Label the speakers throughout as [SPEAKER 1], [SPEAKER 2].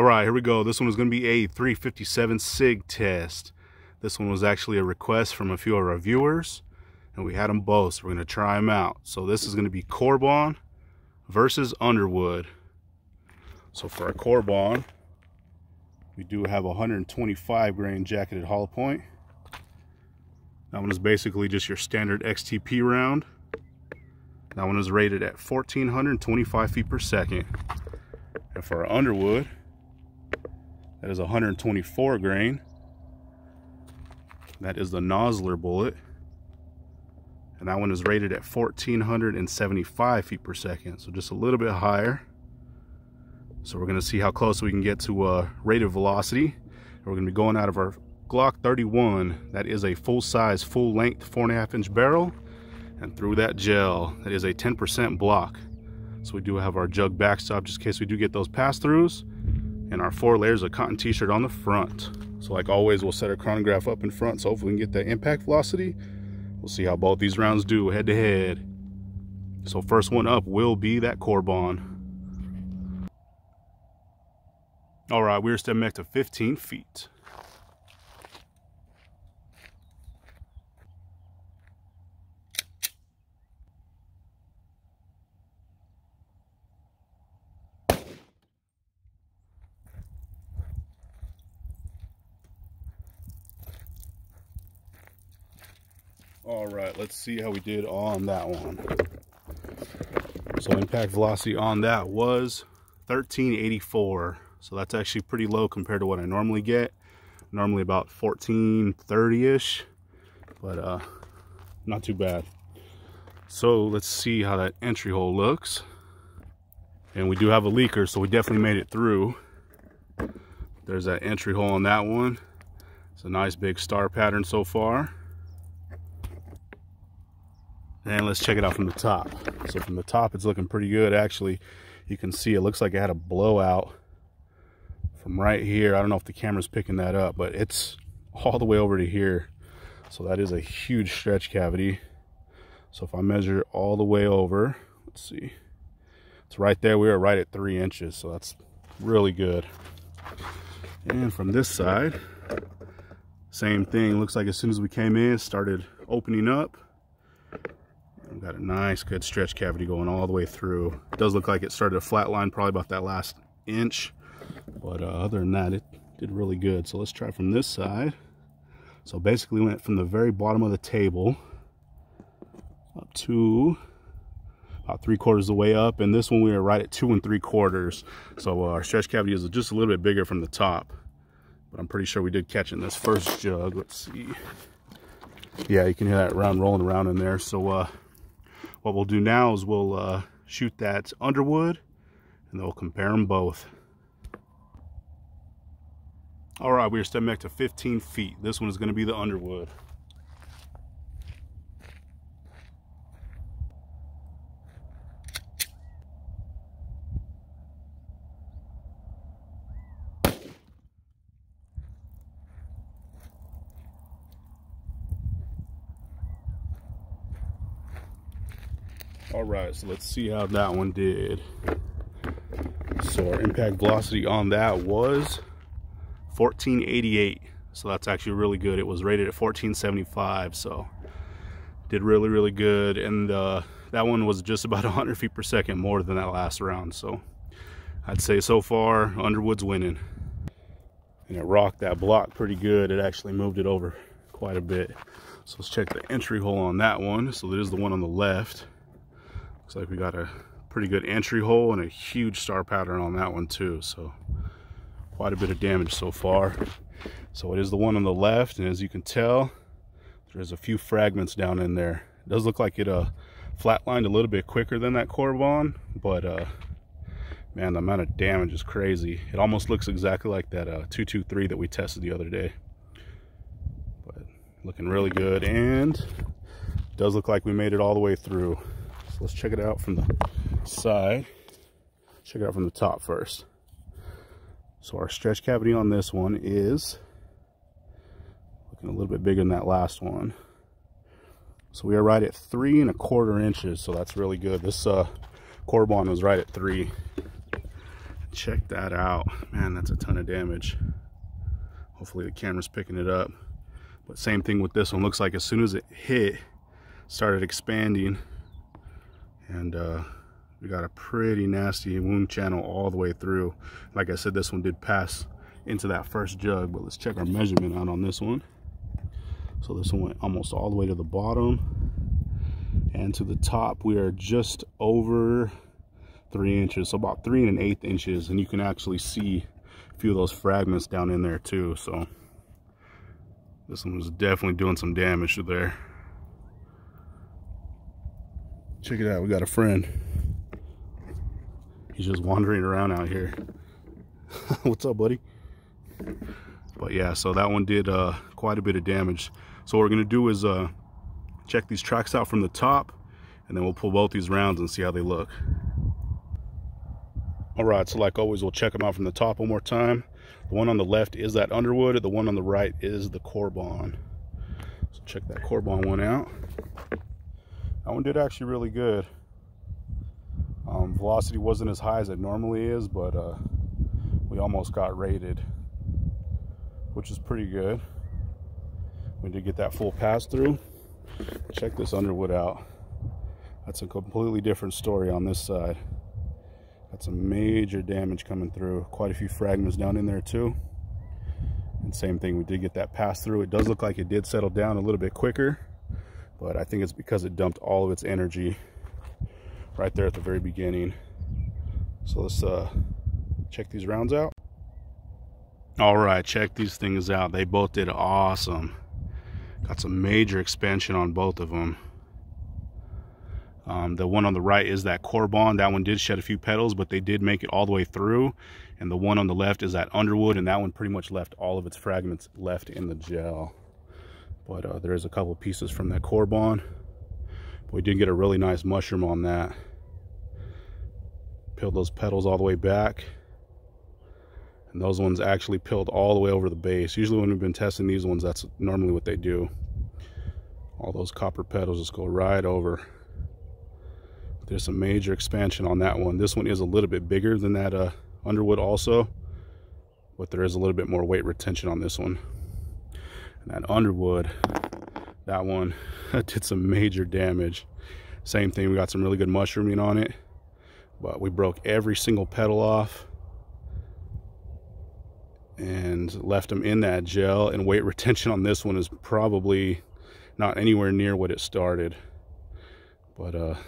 [SPEAKER 1] All right, here we go. This one is going to be a 357 SIG test. This one was actually a request from a few of our viewers, and we had them both, so we're going to try them out. So this is going to be Corbon versus Underwood. So for our Corbon, we do have a 125 grain jacketed hollow point. That one is basically just your standard XTP round. That one is rated at 1,425 feet per second. And for our Underwood, that is 124 grain. That is the Nosler bullet. And that one is rated at 1,475 feet per second. So just a little bit higher. So we're gonna see how close we can get to rated velocity. We're gonna be going out of our Glock 31. That is a full-size, full-length 4.5 inch barrel. And through that gel, that is a 10% block. So we do have our jug backstop just in case we do get those pass-throughs. And our 4 layers of cotton t-shirt on the front. So like always, we'll set our chronograph up in front, so hopefully we can get that impact velocity. We'll see how both these rounds do head to head. So first one up will be that Corbon. All right, we're stepping back to 15 feet. All right, let's see how we did on that one. So impact velocity on that was 1384. So that's actually pretty low compared to what I normally get. Normally about 1430-ish, but not too bad. So let's see how that entry hole looks. And we do have a leaker, so we definitely made it through. There's that entry hole on that one. It's a nice big star pattern so far. And let's check it out from the top. So from the top, it's looking pretty good. Actually, you can see it looks like it had a blowout from right here. I don't know if the camera's picking that up, but it's all the way over to here. So that is a huge stretch cavity. So if I measure all the way over, let's see. It's right there. We are right at 3 inches. So that's really good. And from this side, same thing. Looks like as soon as we came in, it started opening up. We've got a nice good stretch cavity going all the way through. It does look like it started to flatline probably about that last inch, but other than that, it did really good. So let's try from this side. So basically went from the very bottom of the table up to about 3/4 of the way up, and this one we were right at 2 3/4. So our stretch cavity is just a little bit bigger from the top, but I'm pretty sure we did catch it in this first jug. Let's see. Yeah, you can hear that round rolling around in there. So what we'll do now is we'll shoot that Underwood, and then we'll compare them both. All right, we're stepping back to 15 feet. This one is going to be the Underwood. All right, so let's see how that one did. So our impact velocity on that was 1488. So that's actually really good. It was rated at 1475, so did really, really good. And that one was just about 100 feet per second more than that last round. So I'd say so far, Underwood's winning. And it rocked that block pretty good. It actually moved it over quite a bit. So let's check the entry hole on that one. So there's the one on the left. Looks like we got a pretty good entry hole and a huge star pattern on that one too. So quite a bit of damage so far. So it is the one on the left, and as you can tell, there's a few fragments down in there. It does look like it flatlined a little bit quicker than that Corbon, but man, the amount of damage is crazy. It almost looks exactly like that 223 that we tested the other day. But looking really good, and it does look like we made it all the way through. Let's check it out from the side. Check it out from the top first. So our stretch cavity on this one is looking a little bit bigger than that last one. So we are right at 3 1/4 inches. So that's really good. This Corbon was right at 3. Check that out, man. That's a ton of damage. Hopefully the camera's picking it up. But same thing with this one. Looks like as soon as it hit, started expanding, and we got a pretty nasty wound channel all the way through. Like I said, this one did pass into that first jug, but let's check our measurement out on this one. So this one went almost all the way to the bottom, and to the top we are just over 3 inches, so about 3 1/8 inches, and you can actually see a few of those fragments down in there too. So this one was definitely doing some damage to there. Check it out, we got a friend. He's just wandering around out here. What's up, buddy? But yeah, so that one did quite a bit of damage. So what we're gonna do is check these tracks out from the top, and then we'll pull both these rounds and see how they look. All right, so like always, we'll check them out from the top one more time. The one on the left is that Underwood, the one on the right is the Corbon. So check that Corbon one out. That one did actually really good. Velocity wasn't as high as it normally is, but we almost got rated, which is pretty good. We did get that full pass through. Check this Underwood out. That's a completely different story on this side. Got some major damage coming through. Quite a few fragments down in there too. And same thing, we did get that pass through. It does look like it did settle down a little bit quicker, but I think it's because it dumped all of its energy right there at the very beginning. So let's check these rounds out. All right, check these things out. They both did awesome. Got some major expansion on both of them. The one on the right is that Corbon. That one did shed a few petals, but they did make it all the way through. And the one on the left is that Underwood, and that one pretty much left all of its fragments left in the gel. But there is a couple pieces from that Corbon. We did get a really nice mushroom on that. Peeled those petals all the way back. And those ones actually peeled all the way over the base. Usually when we've been testing these ones, that's normally what they do. All those copper petals just go right over. There's some major expansion on that one. This one is a little bit bigger than that Underwood also, but there is a little bit more weight retention on this one. And that Underwood, that one did some major damage. Same thing, we got some really good mushrooming on it, but we broke every single petal off and left them in that gel, and weight retention on this one is probably not anywhere near what it started. But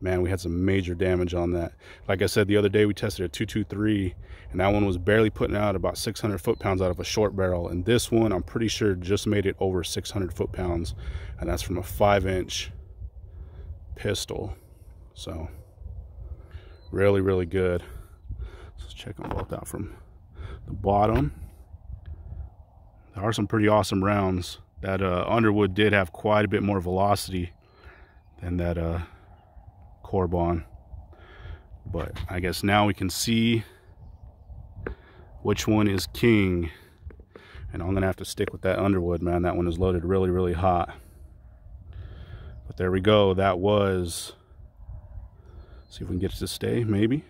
[SPEAKER 1] man, we had some major damage on that. Like I said, the other day we tested a 223, and that one was barely putting out about 600 foot-pounds out of a short barrel, and this one I'm pretty sure just made it over 600 foot-pounds, and that's from a 5-inch pistol. So really, really good. Let's check them both out from the bottom. There are some pretty awesome rounds. That Underwood did have quite a bit more velocity than that Corbon, but I guess now we can see which one is king, and I'm gonna have to stick with that Underwood, man. That one is loaded really, really hot. But there we go. That was, see if we can get it to stay, maybe.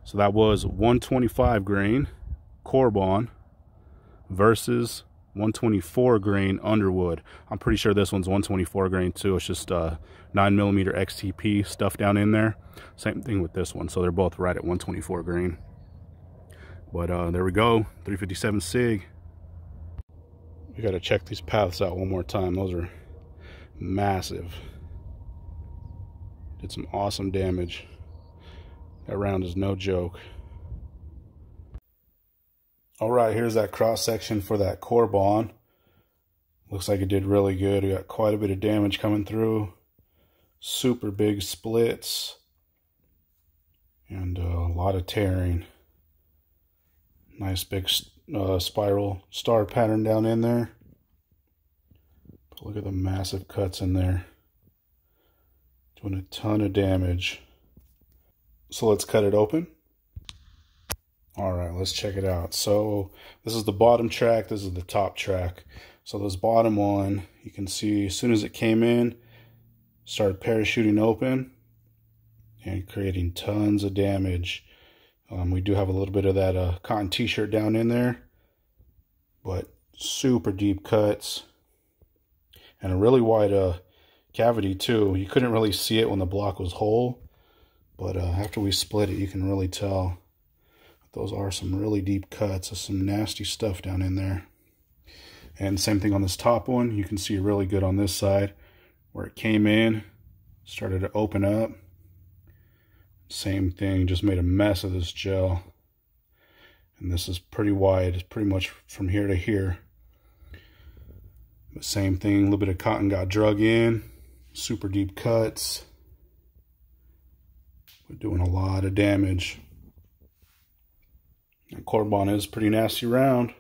[SPEAKER 1] So that was 125 grain Corbon versus 124 grain Underwood. I'm pretty sure this one's 124 grain too. It's just 9mm XTP stuff down in there. Same thing with this one. So they're both right at 124 grain. But there we go, 357 SIG. We got to check these paths out one more time. Those are massive. Did some awesome damage. That round is no joke. All right, here's that cross section for that Corbon. Looks like it did really good. We got quite a bit of damage coming through. Super big splits. And a lot of tearing. Nice big spiral star pattern down in there. But look at the massive cuts in there. Doing a ton of damage. So let's cut it open. All right, let's check it out. So this is the bottom track, this is the top track. So this bottom one, you can see as soon as it came in, started parachuting open and creating tons of damage. We do have a little bit of that cotton t-shirt down in there, but super deep cuts and a really wide cavity too. You couldn't really see it when the block was whole, but after we split it, you can really tell those are some really deep cuts. There's some nasty stuff down in there. And same thing on this top one. You can see really good on this side where it came in, started to open up. Same thing, just made a mess of this gel. And this is pretty wide. It's pretty much from here to here. But same thing, a little bit of cotton got drug in. Super deep cuts. We're doing a lot of damage. And Corbon is pretty nasty round.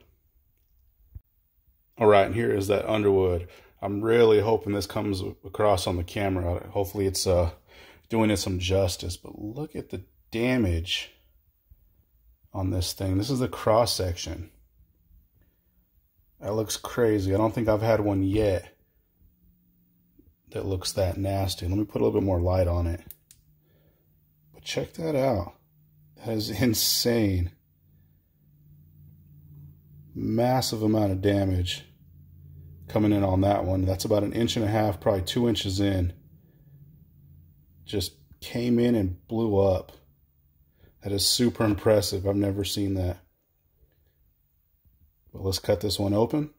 [SPEAKER 1] All right, and here is that Underwood. I'm really hoping this comes across on the camera. Hopefully it's doing it some justice. But look at the damage on this thing. This is the cross section. That looks crazy. I don't think I've had one yet that looks that nasty. Let me put a little bit more light on it. But check that out. That is insane. Massive amount of damage coming in on that one. That's about 1.5 inches, probably 2 inches in. Just came in and blew up. That is super impressive. I've never seen that. But let's cut this one open.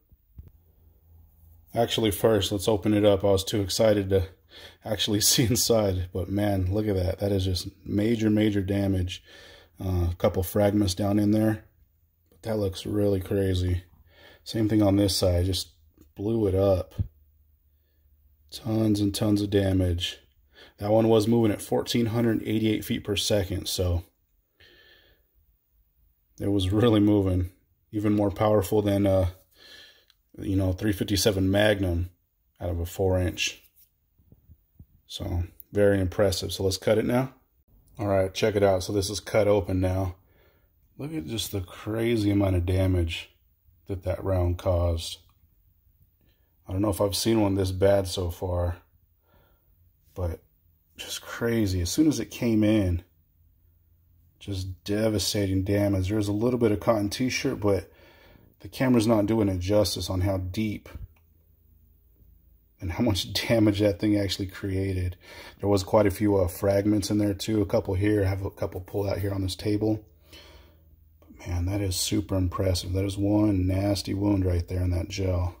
[SPEAKER 1] Actually, first, let's open it up. I was too excited to actually see inside. But man, look at that. That is just major, major damage. A couple fragments down in there. But that looks really crazy. Same thing on this side. Just blew it up. Tons and tons of damage. That one was moving at 1,488 feet per second. So it was really moving. Even more powerful than, 357 Magnum out of a 4-inch. So, very impressive. So, let's cut it now. All right, check it out. So, this is cut open now. Look at just the crazy amount of damage that that round caused. I don't know if I've seen one this bad so far, but just crazy. As soon as it came in, just devastating damage. There's a little bit of cotton t-shirt, but the camera's not doing it justice on how deep and how much damage that thing actually created. There was quite a few fragments in there too. A couple here. I have a couple pulled out here on this table. But man, that is super impressive. That is one nasty wound right there in that gel.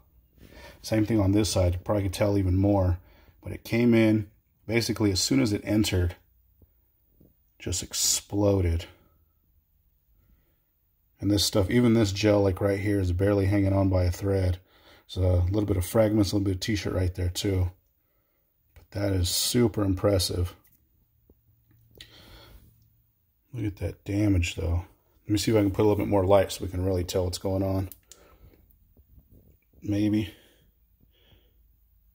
[SPEAKER 1] Same thing on this side. You probably could tell even more. But it came in, basically as soon as it entered, just exploded. And this stuff, even this gel like right here, is barely hanging on by a thread. So a little bit of fragments, a little bit of t-shirt right there too. But that is super impressive. Look at that damage though. Let me see if I can put a little bit more light so we can really tell what's going on. Maybe.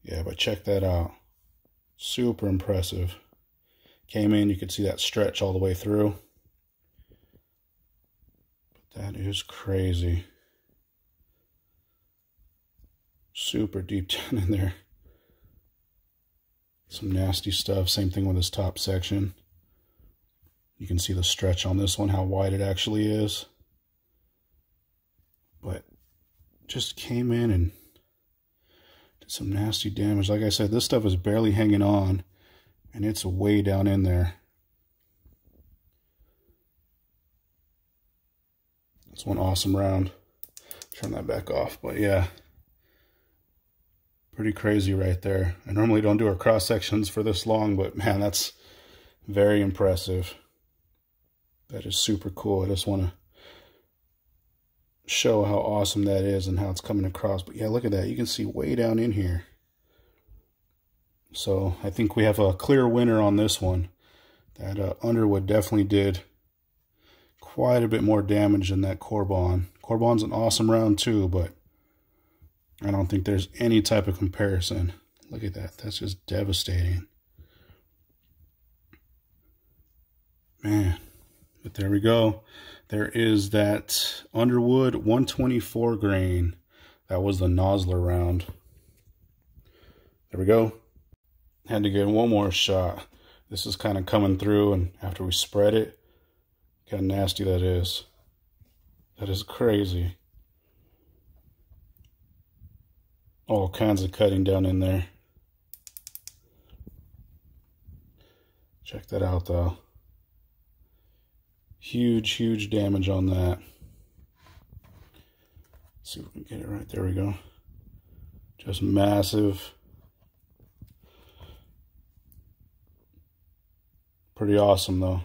[SPEAKER 1] Yeah, but check that out. Super impressive. Came in, you could see that stretch all the way through. But that is crazy. Super deep down in there. Some nasty stuff. Same thing with this top section. You can see the stretch on this one, how wide it actually is. But just came in and did some nasty damage. Like I said, this stuff is barely hanging on. And it's way down in there. That's one awesome round. Turn that back off. But yeah, pretty crazy right there. I normally don't do our cross sections for this long, but man, that's very impressive. That is super cool. I just want to show how awesome that is and how it's coming across. But yeah, look at that. You can see way down in here. So I think we have a clear winner on this one. That Underwood definitely did quite a bit more damage than that Corbon. Corbon's an awesome round too, but I don't think there's any type of comparison. Look at that. That's just devastating. Man, but there we go. There is that Underwood 124 grain. That was the Nosler round. There we go. Had to get one more shot. This is kind of coming through, and after we spread it, Look how nasty that is. That is crazy. All kinds of cutting down in there. Check that out though. Huge, huge damage on that. Let's see if we can get it right. There we go. Just massive. Pretty awesome though.